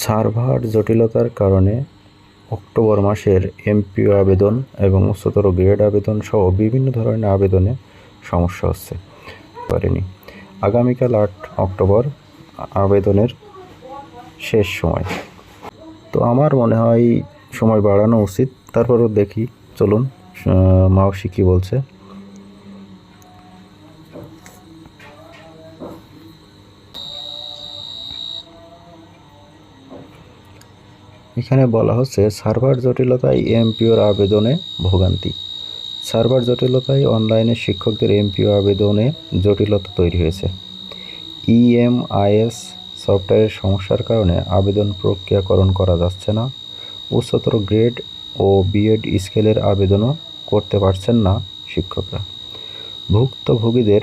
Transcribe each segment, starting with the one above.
Server জটিলতার কারণে October মাসের এমপিও আবেদন এবং উচ্চতর গ্রেড আবেদন সহ বিভিন্ন ধরনের আবেদনে সমস্যা হচ্ছে পারেনি। আগামীকাল 8 অক্টোবর আবেদনের শেষ সময়। তো আমার মনে হয় সময় বাড়ানো উচিত। তারপরও দেখি, চলুন মাওসি কি বলছে। এখানে বলা হচ্ছে সার্ভার জটিলতায় এমপিওর আবেদনে ভোগান্তি। সার্ভার জটিলতায় অনলাইনে শিক্ষকদের এমপিও আবেদনে জটিলতা তৈরি হয়েছে। ইএমআইএস সফটওয়্যারের সমস্যার কারণে আবেদন প্রক্রিয়াকরণ করা যাচ্ছে না। উচ্চতর গ্রেড ও বিএড স্কেলের আবেদনও করতে পারছেন না শিক্ষকরা। ভুক্তভোগীদের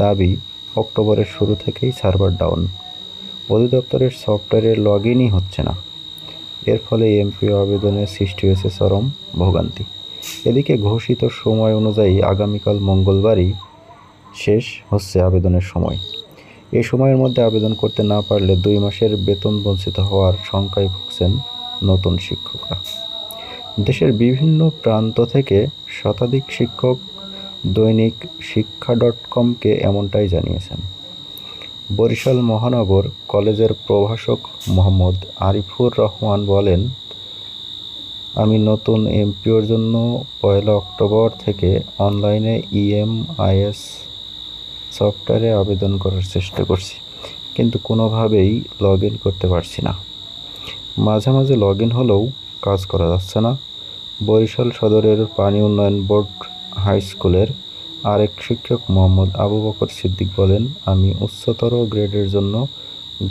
দাবি, অক্টোবরের শুরু থেকেই সার্ভার ডাউন, অধিদপ্তরের সফটওয়্যারের লগইনই হচ্ছে না। এর ফলে এমপিও আবেদনের সৃষ্টি হয়েছে চরম ভোগান্তি। এদিকে ঘোষিত সময় অনুযায়ী আগামীকাল মঙ্গলবারই শেষ হচ্ছে আবেদনের সময়। এই সময়ের মধ্যে আবেদন করতে না পারলে 2 মাসের বেতন বঞ্চিত হওয়ার শঙ্কায় ভুগছেন নতুন শিক্ষকরা। দেশের বিভিন্ন প্রান্ত থেকে শতাধিক শিক্ষক দৈনিক শিক্ষা.কমকে এমনটাই জানিয়েছেন। বরিশাল মহানগর কলেজের প্রভাষক মোহাম্মদ আরিফুর রহমান বলেন, আমি নতুন এমপিওর জন্য 1 অক্টোবর থেকে অনলাইনে ইএমআইএস সফটওয়্যারে আবেদন করার চেষ্টা করছি, কিন্তু কোনোভাবেই লগ ইন করতে পারছি না। মাঝে মাঝে লগ ইন হলেও কাজ করা যাচ্ছে না। বরিশাল সদরের পানি উন্নয়ন বোর্ড হাই স্কুলের আরেক শিক্ষক মোহাম্মদ আবু বকর সিদ্দিক বলেন, আমি উচ্চতর গ্রেডের জন্য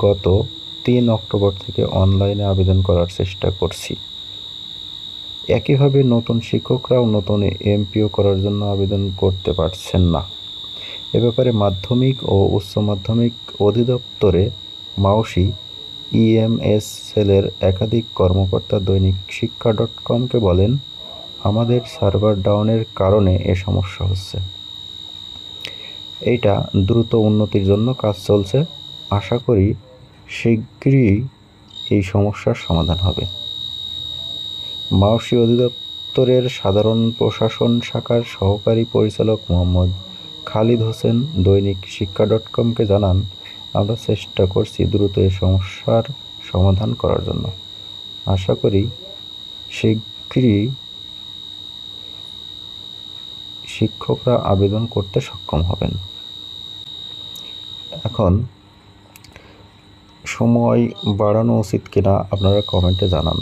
গত 3 অক্টোবর থেকে অনলাইনে আবেদন করার চেষ্টা করছি। একইভাবে নতুন শিক্ষকরাও নতুন এমপিও করার জন্য আবেদন করতে পারছেন না। এ ব্যাপারে মাধ্যমিক ও উচ্চ মাধ্যমিক অধিদপ্তরে মাওসি ইএমএস সেলের একাধিক কর্মকর্তা দৈনিক শিক্ষা.কমকে বলেন, আমাদের সার্ভার ডাউনের কারণে এ সমস্যা হচ্ছে। এইটা দ্রুত উন্নতির জন্য কাজ চলছে। আশা করি শীঘ্রই এই সমস্যার সমাধান হবে। মাওসি অধিদপ্তরের সাধারণ প্রশাসন শাখার সহকারী পরিচালক মোহাম্মদ খালিদ হোসেন দৈনিক শিক্ষা.কমকে জানান, আমরা চেষ্টা করছি দ্রুত এই সমস্যার সমাধান করার জন্য। আশা করি শীঘ্রই শিক্ষকরা আবেদন করতে সক্ষম হবেন। এখন সময় বাড়ানো উচিত কিনা আপনারা কমেন্টে জানান।